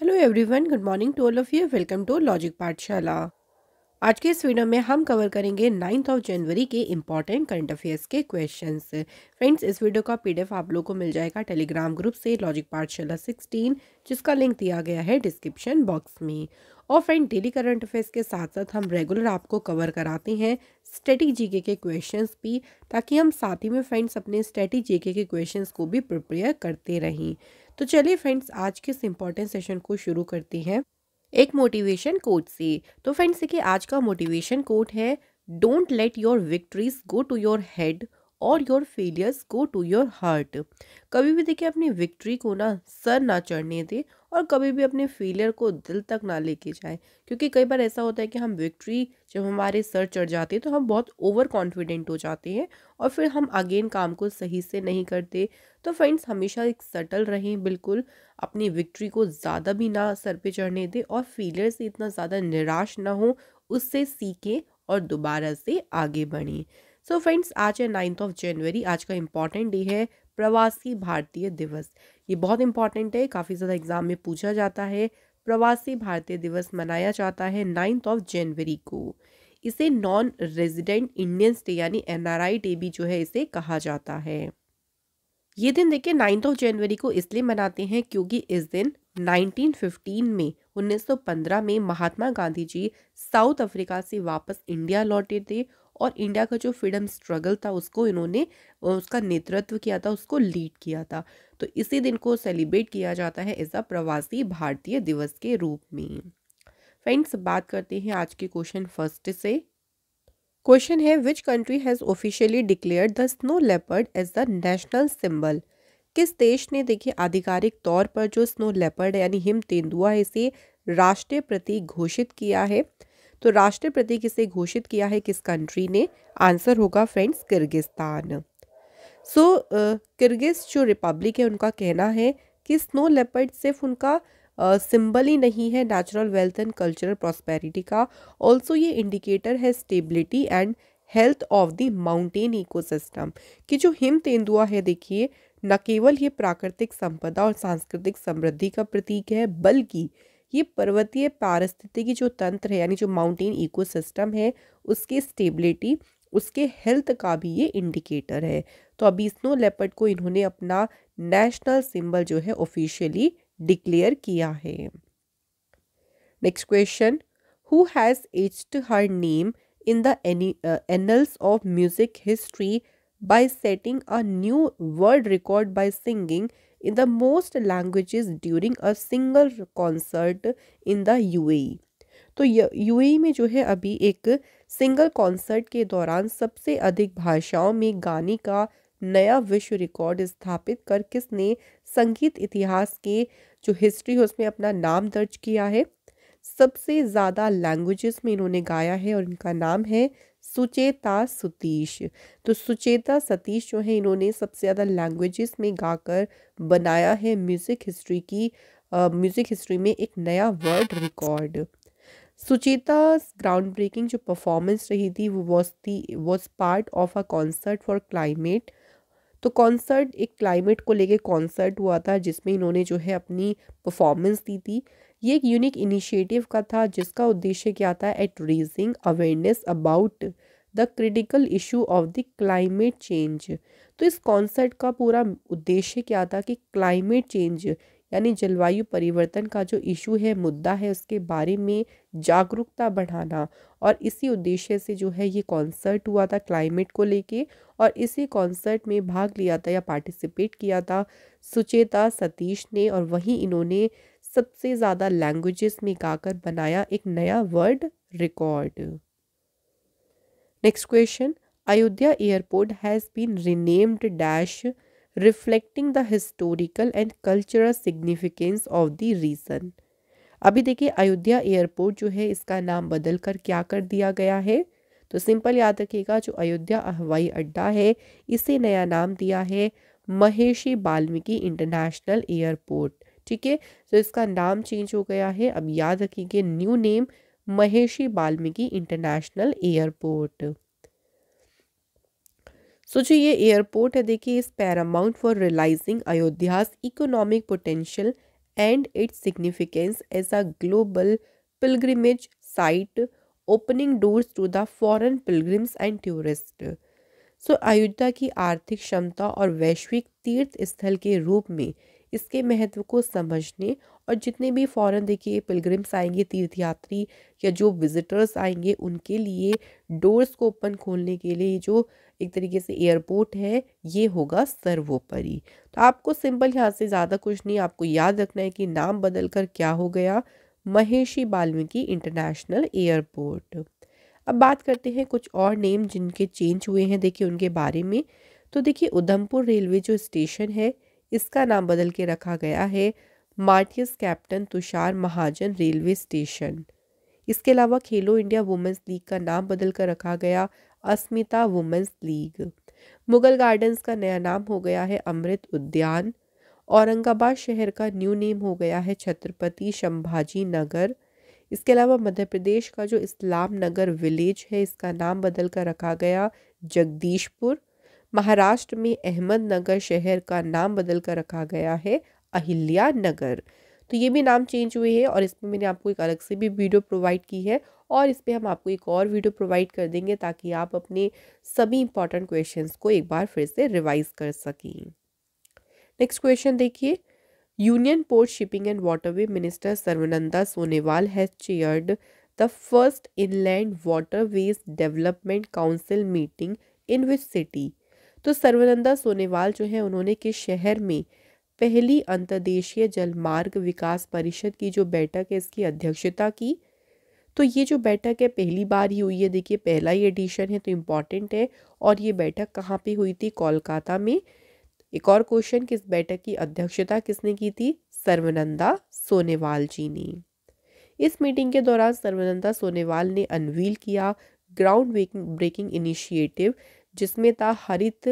Hello everyone, good morning to all of you. Welcome to logic Pathshala. आज के इस video में हम कवर करेंगे 9 जनवरी के इम्पॉर्टेंट करंट अफेयर्स के क्वेश्चंस। फ्रेंड्स, इस वीडियो का पीडीएफ आप लोगों को मिल जाएगा टेलीग्राम ग्रुप से लॉजिक पाठशाला 16, जिसका लिंक दिया गया है डिस्क्रिप्शन बॉक्स में। और फ्रेंड, डेली करंट अफेयर्स के साथ साथ हम रेगुलर आपको कवर कराते हैं स्टैटिक जीके के क्वेश्चंस भी, ताकि हम साथ ही में फ्रेंड्स अपने स्टैटिक जीके के क्वेश्चंस को भी प्रिपेयर करते रहें। तो चलिए फ्रेंड्स, आज के इस इम्पॉर्टेंट सेशन को शुरू करते हैं एक मोटिवेशन कोट से। तो फ्रेंड्स देखिए, आज का मोटिवेशन कोट है, don't let your victories go to your head और your failures go to your heart. कभी भी देखिए अपनी विक्ट्री को ना सर ना चढ़ने दे और कभी भी अपने फेलियर को दिल तक ना लेके जाए, क्योंकि कई बार ऐसा होता है कि हम विक्ट्री जब हमारे सर चढ़ जाती है तो हम बहुत ओवर कॉन्फिडेंट हो जाते हैं और फिर हम अगेन काम को सही से नहीं करते। तो फ्रेंड्स, हमेशा एक सटल रहें, बिल्कुल अपनी विक्ट्री को ज़्यादा भी ना सर पे चढ़ने दे और फेलियर से इतना ज़्यादा निराश ना हो, उससे सीखें और दोबारा से आगे बढ़ें। सो फ्रेंड्स, आज है 9 जनवरी। आज का इम्पॉर्टेंट डे है प्रवासी भारतीय दिवस। ये बहुत इंपॉर्टेंट है, काफ़ी ज़्यादा एग्जाम में पूछा जाता है। प्रवासी भारतीय दिवस मनाया जाता है 9 जनवरी को। इसे नॉन रेजिडेंट इंडियंस डे यानी NRI डे भी जो है इसे कहा जाता है। ये दिन देखिए 9 जनवरी को इसलिए मनाते हैं क्योंकि इस दिन 1915 में 1915 में महात्मा गांधी जी साउथ अफ्रीका से वापस इंडिया लौटे थे और इंडिया का जो फ्रीडम स्ट्रगल था उसको इन्होंने उसका नेतृत्व किया था, उसको लीड किया था। तो इसी दिन को सेलिब्रेट किया जाता है एज अ प्रवासी भारतीय दिवस के रूप में। फ्रेंड्स, बात करते हैं आज के क्वेश्चन फर्स्ट से। क्वेश्चन है, which country has officially declared the snow leopard as the national symbol. किस देश ने देखिए आधिकारिक तौर पर जो स्नो लेपर्ड यानी हिम तेंदुआ है इसे राष्ट्रीय प्रतीक घोषित किया है? तो राष्ट्रीय प्रतीक इसे घोषित किया है किस कंट्री ने? आंसर होगा फ्रेंड्स किर्गिस्तान। सो किर्गिज जो रिपब्लिक है उनका कहना है कि स्नो लेपर्ड सिर्फ उनका सिंबल ही नहीं है natural wealth and cultural prosperity का, ऑल्सो ये इंडिकेटर है stability and health of the mountain ecosystem. कि जो हिम तेंदुआ है देखिए, न केवल ये प्राकृतिक संपदा और सांस्कृतिक समृद्धि का प्रतीक है, बल्कि ये पर्वतीय पारिस्थितिकी जो तंत्र है यानी जो माउंटेन इकोसिस्टम है उसकी स्टेबिलिटी, उसके हेल्थ का भी ये इंडिकेटर है। तो अभी स्नो लेपर्ड को इन्होंने अपना नेशनल सिंबल जो है ऑफिशियली डिक्लेयर किया है। Next question, who has aged her name in the annuls of music history by setting a new world record by singing in the most languages during a single concert in the UAE। तो UAE में जो है अभी एक single concert के दौरान सबसे अधिक भाषाओं में गाने का नया विश्व रिकॉर्ड स्थापित कर किसने संगीत इतिहास के जो हिस्ट्री है उसमें अपना नाम दर्ज किया है? सबसे ज़्यादा लैंग्वेजेस में इन्होंने गाया है और इनका नाम है सुचेता सतीश। तो सुचेता सतीश जो है इन्होंने सबसे ज़्यादा लैंग्वेजेस में गाकर बनाया है म्यूज़िक हिस्ट्री में एक नया वर्ल्ड रिकॉर्ड। सुचिता ग्राउंड ब्रेकिंग जो परफॉर्मेंस रही थी वो was part of a concert for climate. तो कॉन्सर्ट एक क्लाइमेट को लेके कॉन्सर्ट हुआ था जिसमें इन्होंने जो है अपनी परफॉर्मेंस दी थी। ये एक यूनिक इनिशिएटिव का था जिसका उद्देश्य क्या था? At raising awareness about the critical issue of the climate change. तो इस कॉन्सर्ट का पूरा उद्देश्य क्या था कि क्लाइमेट चेंज यानी जलवायु परिवर्तन का जो इशू है, मुद्दा है, उसके बारे में जागरूकता बढ़ाना। और इसी उद्देश्य से जो है ये कॉन्सर्ट हुआ था क्लाइमेट को लेके और इसी कॉन्सर्ट में भाग लिया था या पार्टिसिपेट किया था सुचेता सतीश ने और वहीं इन्होंने सबसे ज़्यादा लैंग्वेजेस में गाकर बनाया एक नया world record. Next question, Ayodhya airport has been renamed dash reflecting the historical and cultural significance of the region. अभी देखिए अयोध्या एयरपोर्ट जो है इसका नाम बदल कर क्या कर दिया गया है? तो सिंपल याद रखिएगा, जो अयोध्या हवाई अड्डा है इसे नया नाम दिया है महर्षि वाल्मीकि इंटरनेशनल एयरपोर्ट। ठीक है, तो इसका नाम चेंज हो गया है। अब याद रखिए न्यू नेम महर्षि वाल्मीकि इंटरनेशनल एयरपोर्ट। सो जो ये एयरपोर्ट है देखिए इस paramount for realising Ayodhya's economic potential and its significance as a global pilgrimage site, opening doors to the foreign pilgrims and tourists. सो अयोध्या की आर्थिक क्षमता और वैश्विक तीर्थ स्थल के रूप में इसके महत्व को समझने और जितने भी फॉरेन देखिए पिलग्रिम्स आएंगे, तीर्थयात्री या जो विजिटर्स आएंगे, उनके लिए डोर्स को ओपन खोलने के लिए जो एक तरीके से एयरपोर्ट है, ये होगा सर्वोपरि। तो आपको सिंपल यहाँ से ज़्यादा कुछ नहीं, आपको याद रखना है कि नाम बदल कर क्या हो गया, महर्षि वाल्मीकि इंटरनेशनल एयरपोर्ट। अब बात करते हैं कुछ और नेम जिनके चेंज हुए हैं, देखिए उनके बारे में। तो देखिए उधमपुर रेलवे जो स्टेशन है, इसका नाम बदल के रखा गया है मार्टियस कैप्टन तुषार महाजन रेलवे स्टेशन। इसके अलावा खेलो इंडिया वुमेंस लीग का नाम बदल कर रखा गया अस्मिता वुमेंस लीग। मुगल गार्डन्स का नया नाम हो गया है अमृत उद्यान। औरंगाबाद शहर का न्यू नेम हो गया है छत्रपति संभाजी नगर। इसके अलावा मध्य प्रदेश का जो इस्लाम नगर विलेज है, इसका नाम बदल कर रखा गया जगदीशपुर। महाराष्ट्र में अहमदनगर शहर का नाम बदल कर रखा गया है अहिल्या नगर। तो ये भी नाम चेंज हुए हैं और इसमें मैंने आपको एक अलग से भी वीडियो प्रोवाइड की है और इस पर हम आपको एक और वीडियो प्रोवाइड कर देंगे ताकि आप अपने सभी इंपॉर्टेंट क्वेश्चंस को एक बार फिर से रिवाइज कर सकें। नेक्स्ट क्वेश्चन देखिए, union port shipping and waterway minister Sarbananda Sonowal has chaired the first inland waterways development council meeting in which city. तो सर्वानंदा सोनोवाल जो है उन्होंने किस शहर में पहली अंतर्देशीय जलमार्ग विकास परिषद की जो बैठक है इसकी अध्यक्षता की। तो ये जो बैठक है पहली बार ही हुई है, देखिए पहला ही एडिशन है तो इम्पॉर्टेंट है। और ये बैठक कहाँ पे हुई थी? कोलकाता में। एक और क्वेश्चन, किस बैठक की अध्यक्षता किसने की थी? सर्वानंदा सोनोवाल जी ने। इस मीटिंग के दौरान सर्वानंदा सोनोवाल ने अनवील किया ग्राउंड ब्रेकिंग इनिशिएटिव, जिसमें था Harit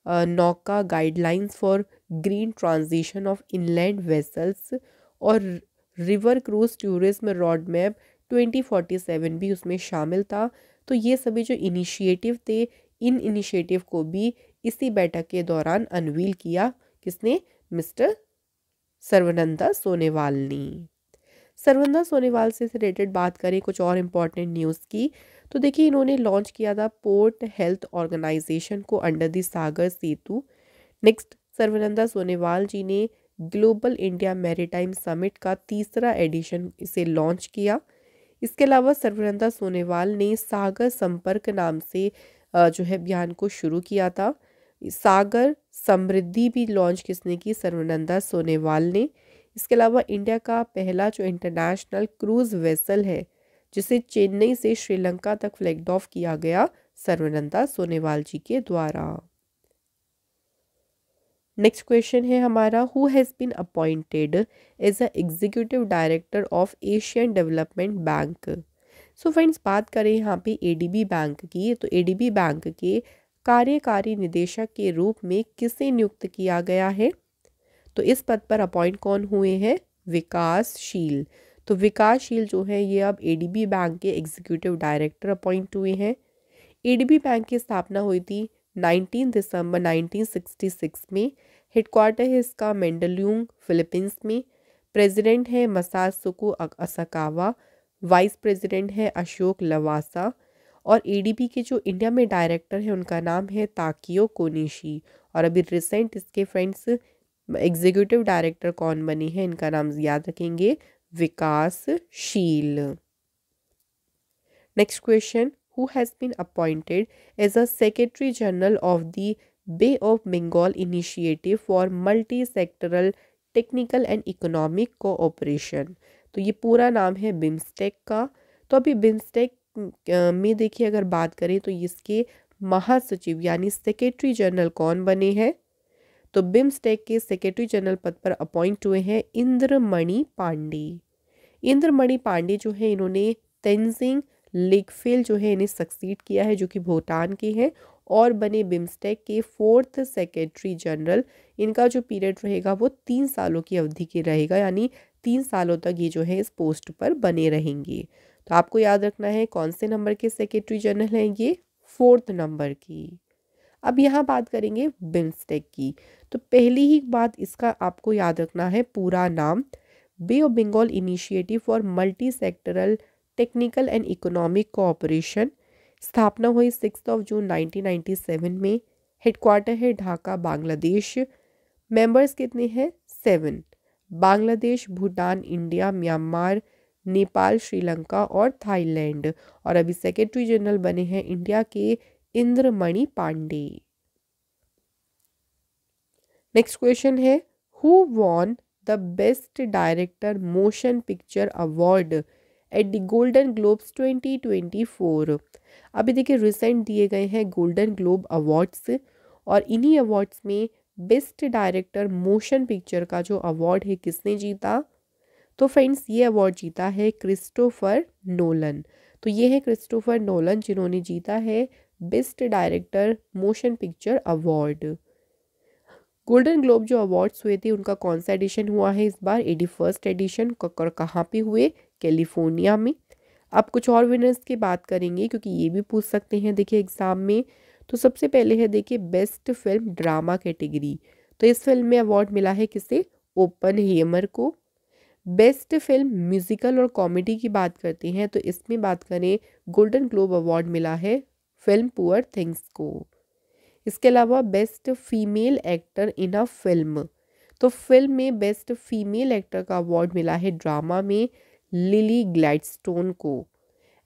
Nauka guidelines for green transition of inland vessels और river cruise tourism road map 2047 भी उसमें शामिल था। तो ये सभी जो इनिशिएटिव थे, इन इनिशिएटिव को भी इसी बैठक के दौरान अनवील किया किसने? मिस्टर सर्वानंदा सोनोवाल ने। सर्वानंदा सोनोवाल से रिलेटेड बात करें कुछ और इम्पॉर्टेंट न्यूज़ की, तो देखिए इन्होंने लॉन्च किया था पोर्ट हेल्थ ऑर्गेनाइजेशन को under the Sagar Setu. Next, Sarbananda Sonowal ji ने ग्लोबल इंडिया मैरीटाइम समिट का तीसरा एडिशन इसे लॉन्च किया। इसके अलावा सर्वानंदा सोनोवाल ने सागर संपर्क नाम से जो है अभियान को शुरू किया था। सागर समृद्धि भी लॉन्च किसने की? सर्वानंदा सोनोवाल ने। इसके अलावा इंडिया का पहला जो इंटरनेशनल क्रूज वेसल है जिसे चेन्नई से श्रीलंका तक फ्लैग ऑफ किया गया, सर्वानंदा सोनोवाल जी के द्वारा। नेक्स्ट क्वेश्चन है हमारा, who has been appointed as a executive director of Asian development bank. So friends, बात करें यहाँ पे एडीबी बैंक की, तो एडीबी बैंक के कार्यकारी निदेशक के रूप में किसे नियुक्त किया गया है? तो इस पद पर अपॉइंट कौन हुए हैं? विकासशील। तो विकासशील जो है ये अब एडीबी बैंक के एग्जीक्यूटिव डायरेक्टर अपॉइंट हुए हैं। एडीबी बैंक की स्थापना हुई थी 19 दिसंबर 1966 में। हेडक्वार्टर है इसका मेंडलूंग फिलीपींस में। प्रेसिडेंट है मसासुको असाकावा। वाइस प्रेसिडेंट है अशोक लवासा। और एडीबी के जो इंडिया में डायरेक्टर है उनका नाम है ताकियो कोनिशी। और अभी रिसेंट इसके फ्रेंड्स एग्जीक्यूटिव डायरेक्टर कौन बने हैं, इनका नाम याद रखेंगे, विकासशील। Next question, who has been appointed as a Secretary General of the Bay of Bengal Initiative for Multi-Sectoral Technical and Economic Cooperation। तो ये पूरा नाम है बिम्स्टेक का। तो अभी बिम्स्टेक में देखिए अगर बात करें तो इसके महासचिव यानी सेक्रेटरी जनरल कौन बने हैं? तो बिम्स्टेक के सेक्रेटरी जनरल पद पर अपॉइंट हुए हैं इंद्रमणि पांडे। इंद्रमणि पांडे जो है इन्होंने तेंजिंग लेकफेल जो है इन्हें सक्सीड किया है, जो कि भूटान के हैं और बने बिम्स्टेक के 4th सेक्रेटरी जनरल। इनका जो पीरियड रहेगा वो 3 सालों की अवधि के रहेगा, यानी 3 सालों तक ये जो है इस पोस्ट पर बने रहेंगे। तो आपको याद रखना है कौन से नंबर के सेक्रेटरी जनरल हैं ये? 4th नंबर की। अब यहाँ बात करेंगे बिम्स्टेक की। तो पहली ही बात इसका आपको याद रखना है पूरा नाम। Bay of Bengal initiative for multi sectoral technical and economic cooperation, स्थापना हुई 6 जून 1997 में। हेडक्वार्टर है ढाका, बांग्लादेश। मेंबर्स कितने हैं? 7। बांग्लादेश, भूटान, इंडिया, म्यांमार, नेपाल, श्रीलंका और थाईलैंड। और अभी सेक्रेटरी जनरल बने हैं इंडिया के इंद्रमणि पांडे। नेक्स्ट क्वेश्चन है, who won the best director motion picture award at the golden globes 2024? अभी देखिए रिसेंट दिए गए हैं गोल्डन ग्लोब अवार्ड्स, और इन्हीं अवार्ड्स में बेस्ट डायरेक्टर मोशन पिक्चर का जो अवार्ड है किसने जीता? तो फ्रेंड्स ये अवार्ड जीता है क्रिस्टोफर नोलन। तो ये है क्रिस्टोफर नोलन जिन्होंने जीता है best director motion picture award. Golden globe जो अवार्ड्स हुए थे उनका कौन सा एडिशन हुआ है इस बार? 81st addition. कहाँ पे हुए? कैलिफोर्निया में। अब कुछ और विनर्स की बात करेंगे क्योंकि ये भी पूछ सकते हैं देखिए एग्जाम में। तो सबसे पहले है देखिए बेस्ट फिल्म ड्रामा कैटेगरी, तो इस फिल्म में अवार्ड मिला है किसे? ओपनहेमर को। बेस्ट फिल्म म्यूजिकल और कॉमेडी की बात करते हैं तो इसमें बात करें गोल्डन ग्लोब अवार्ड मिला है फिल्म पुअर थिंग्स को। इसके अलावा best female actor in a film, तो फिल्म में बेस्ट फीमेल एक्टर का अवार्ड मिला है ड्रामा में लिली ग्लैडस्टोन को।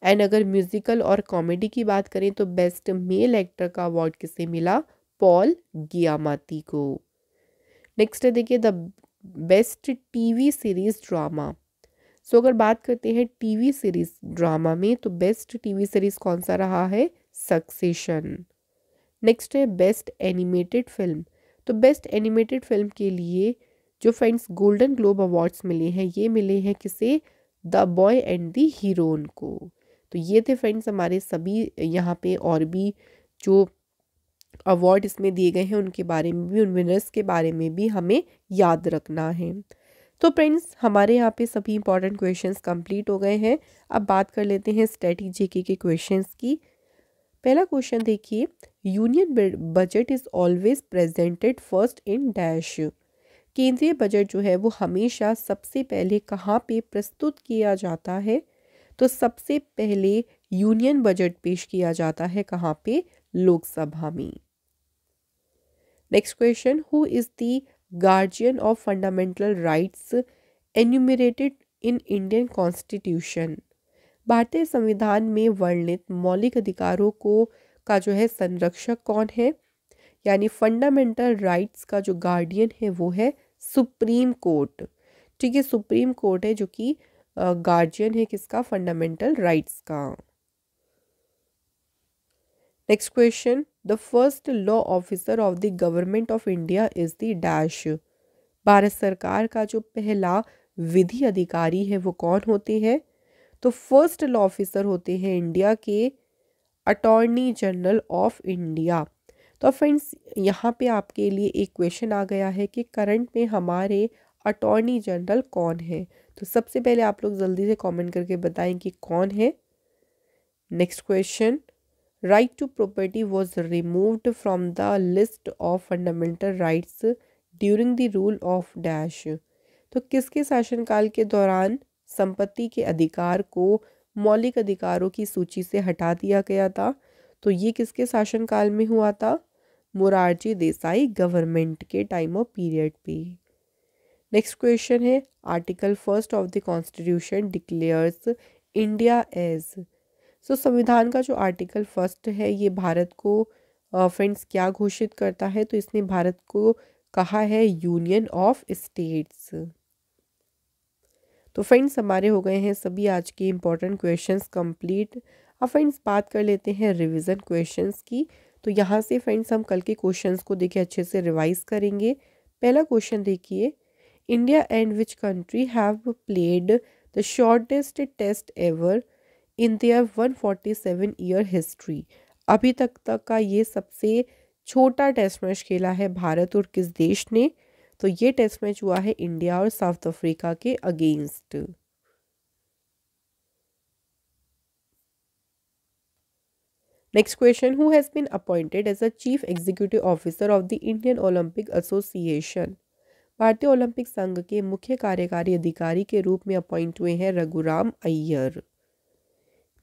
एंड अगर म्यूजिकल और कॉमेडी की बात करें तो बेस्ट मेल एक्टर का अवार्ड किसे मिला? पॉल गियामाती को। नेक्स्ट है देखिए the best TV series drama. So अगर बात करते हैं टीवी सीरीज ड्रामा में तो बेस्ट टीवी सीरीज कौन सा रहा है? सक्सेशन। नेक्स्ट है बेस्ट एनिमेटेड फिल्म, तो बेस्ट एनिमेटेड फिल्म के लिए जो फ्रेंड्स गोल्डन ग्लोब अवार्ड्स मिले हैं ये मिले हैं किसे? The boy and the heroine को। तो ये थे फ्रेंड्स हमारे सभी यहाँ पे और भी जो अवार्ड इसमें दिए गए हैं उनके बारे में भी, उन विनर्स के बारे में भी हमें याद रखना है। तो फ्रेंड्स हमारे यहाँ पे सभी इंपॉर्टेंट क्वेश्चंस कंप्लीट हो गए हैं। अब बात कर लेते हैं स्ट्रेटजी के क्वेश्चंस की। पहला क्वेश्चन देखिए, union budget is always presented first in dash. केंद्रीय बजट जो है वो हमेशा सबसे पहले कहाँ पे प्रस्तुत किया जाता है? तो सबसे पहले यूनियन बजट पेश किया जाता है कहाँ पे? लोकसभा में। Next question, who is the guardian of fundamental rights enumerated in Indian constitution? भारतीय संविधान में वर्णित मौलिक अधिकारों को का जो है संरक्षक कौन है? यानी फंडामेंटल राइट्स का जो गार्डियन है वो है सुप्रीम कोर्ट। ठीक है, सुप्रीम कोर्ट है जो कि गार्जियन है किसका? फंडामेंटल राइट्स का। Next question, the first law officer of the government of India is the dash. Bharat सरकार का जो पहला विधि अधिकारी है वो कौन होते हैं? तो फर्स्ट लॉ ऑफिसर होते हैं इंडिया के अटॉर्नी जनरल ऑफ इंडिया। तो फ्रेंड्स यहाँ पे आपके लिए एक क्वेश्चन आ गया है कि करंट में हमारे अटॉर्नी जनरल कौन है? तो सबसे पहले आप लोग जल्दी से कमेंट करके बताएं कि कौन है। Next question, right to property was removed from the list of fundamental rights during the rule of dash. तो किसके शासनकाल के दौरान संपत्ति के अधिकार को मौलिक अधिकारों की सूची से हटा दिया गया था? तो ये किसके शासनकाल में हुआ था? मोरारजी देसाई गवर्नमेंट के टाइम ऑफ पीरियड पे। नेक्स्ट क्वेश्चन है, article 1 of the constitution declares India as. So संविधान का जो आर्टिकल 1 है ये भारत को फ्रेंड्स क्या घोषित करता है? तो इसने भारत को कहा है यूनियन ऑफ स्टेट्स। तो फ्रेंड्स हमारे हो गए हैं सभी आज के इम्पोर्टेंट क्वेश्चंस कंप्लीट। अब फ्रेंड्स बात कर लेते हैं रिवीजन क्वेश्चंस की। तो यहाँ से फ्रेंड्स हम कल के क्वेश्चंस को देखिए अच्छे से रिवाइज करेंगे। पहला क्वेश्चन देखिए, India and which country have played the shortest test ever in their 147 year history. अभी तक का ये सबसे छोटा टेस्ट मैच खेला है भारत और किस देश ने? तो ये टेस्ट मैच हुआ है इंडिया और साउथ अफ्रीका के against. Next question, who has been appointed as a chief executive officer of the Indian Olympic association. भारतीय ओलंपिक संघ के मुख्य कार्यकारी अधिकारी के रूप में अपॉइंट हुए हैं रघुराम अय्यर।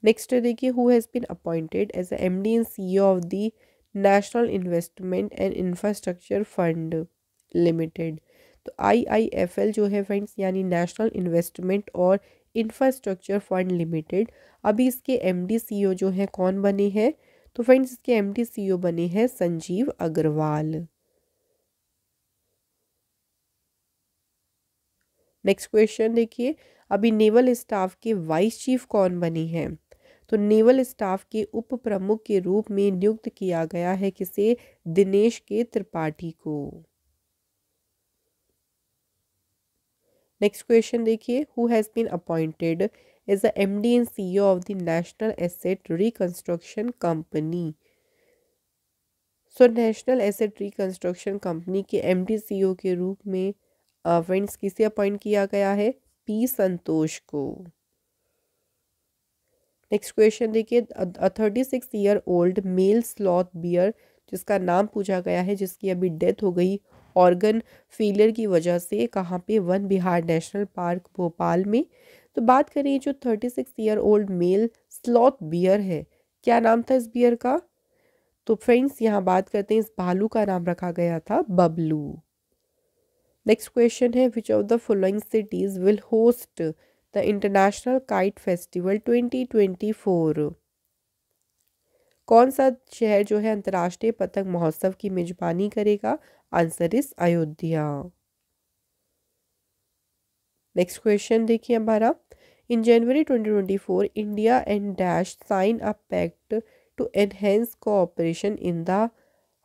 नेक्स्ट देखिए, who has been appointed as MD and CEO of the national investment and infrastructure fund limited. तो आईआईएफएल जो है फ्रेंड्स, यानी नेशनल इन्वेस्टमेंट और इंफ्रास्ट्रक्चर फंड लिमिटेड, अभी इसके एमडी सीईओ जो है कौन बने हैं? तो फ्रेंड्स इसके एमडी सीईओ बने हैं संजीव अग्रवाल। नेक्स्ट क्वेश्चन देखिए, अभी नेवल स्टाफ के वाइस चीफ कौन बने हैं? तो नेवल स्टाफ के उप प्रमुख के रूप में नियुक्त किया गया है किसे? दिनेश के त्रिपाठी को। नेक्स्ट क्वेश्चन देखिए, who has been appointed as the MD and CEO of the national asset reconstruction company. So national asset reconstruction company के एमडी सीईओ के रूप में फ्रेंड्स किसे अपॉइंट किया गया है? पी संतोष को। नेक्स्ट क्वेश्चन देखिए, 36 year old mail sloth bear जिसका नाम पूछा गया है, जिसकी अभी डेथ हो गई ऑर्गन फेलियर की वजह से, कहाँ पे? वन विहार नेशनल पार्क भोपाल में। तो बात करें जो 36 year old mail sloth bear है, क्या नाम था इस बियर का? तो फ्रेंड्स यहाँ बात करते हैं, इस भालू का नाम रखा गया था बबलू। नेक्स्ट क्वेश्चन है, which of the following cities will host the international kite festival 2024? कौन सा शहर जो है अंतर्राष्ट्रीय पतंग महोत्सव की मेजबानी करेगा? Answer is Ayodhya. Next question देखिए हमारा, in January 2024 India and dash sign a pact to enhance cooperation in the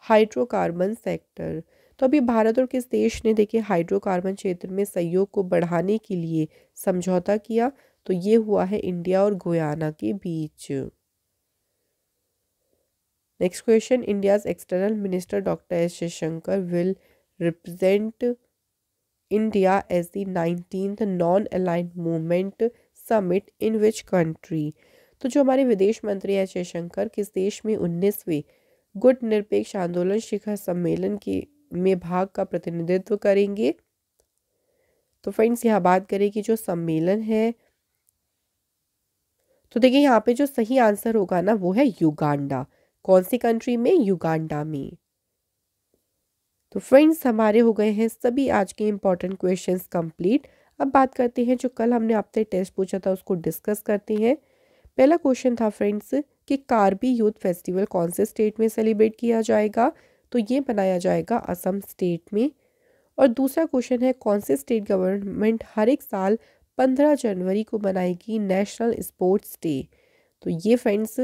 hydrocarbon sector. तो अभी भारत और किस देश ने देखिए हाइड्रोकार्बन क्षेत्र में सहयोग को बढ़ाने के लिए समझौता किया? तो ये हुआ है इंडिया और गुयाना के बीच। Next question, India's external minister doctor S Jaishankar will represent India as the 19th non aligned movement summit in which country? तो जो हमारे विदेश मंत्री एस जयशंकर किस देश में 19वें गुट निरपेक्ष आंदोलन शिखर सम्मेलन के में भाग का प्रतिनिधित्व करेंगे? तो फ्रेंड्स यहाँ बात करें कि जो सम्मेलन है, तो देखिए यहाँ पे जो सही आंसर होगा ना वो है युगांडा। कौन सी कंट्री में? युगांडा में। तो फ्रेंड्स हमारे हो गए हैं सभी आज के इंपॉर्टेंट क्वेश्चंस कंप्लीट। अब बात करते हैं जो कल हमने आपसे टेस्ट पूछा था उसको डिस्कस करते हैं। पहला क्वेश्चन था फ्रेंड्स कि कार्बी यूथ फेस्टिवल कौन से स्टेट में सेलिब्रेट किया जाएगा? तो ये बनाया जाएगा असम स्टेट में। और दूसरा क्वेश्चन है, कौन से स्टेट गवर्नमेंट हर एक साल 15 जनवरी को बनाएगी नेशनल स्पोर्ट्स डे? तो ये फ्रेंड्स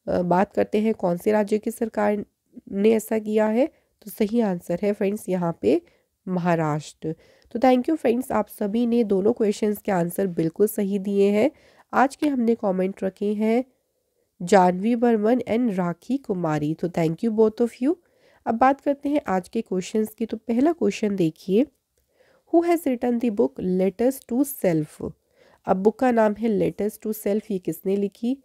बात करते हैं कौन से राज्य की सरकार ने ऐसा किया है? तो सही आंसर है फ्रेंड्स यहाँ पे महाराष्ट्र। तो थैंक यू फ्रेंड्स, आप सभी ने दोनों क्वेश्चंस के आंसर बिल्कुल सही दिए हैं। आज के हमने कमेंट रखे हैं जानवी बर्मन एंड राखी कुमारी, तो thank you both of you. अब बात करते हैं आज के क्वेश्चंस की। तो पहला क्वेश्चन देखिए, who has written the book letters to self? अब बुक का नाम है लेटर्स टू सेल्फ, ये किसने लिखी?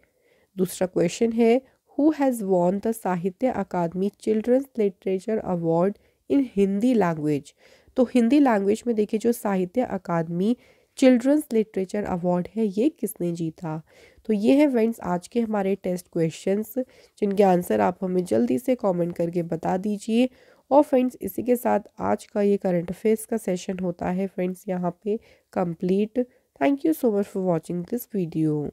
दूसरा क्वेश्चन है, who has won the Sahitya Akademi children's literature award in Hindi language? तो हिंदी लैंग्वेज में देखिए जो साहित्य अकादमी चिल्ड्रंस लिटरेचर अवार्ड है ये किसने जीता? तो ये है फ्रेंड्स आज के हमारे टेस्ट क्वेश्चंस, जिनके आंसर आप हमें जल्दी से कमेंट करके बता दीजिए। और फ्रेंड्स इसी के साथ आज का ये करंट अफेयर्स का सेशन होता है फ्रेंड्स यहाँ पे complete. Thank you so much for watching this video.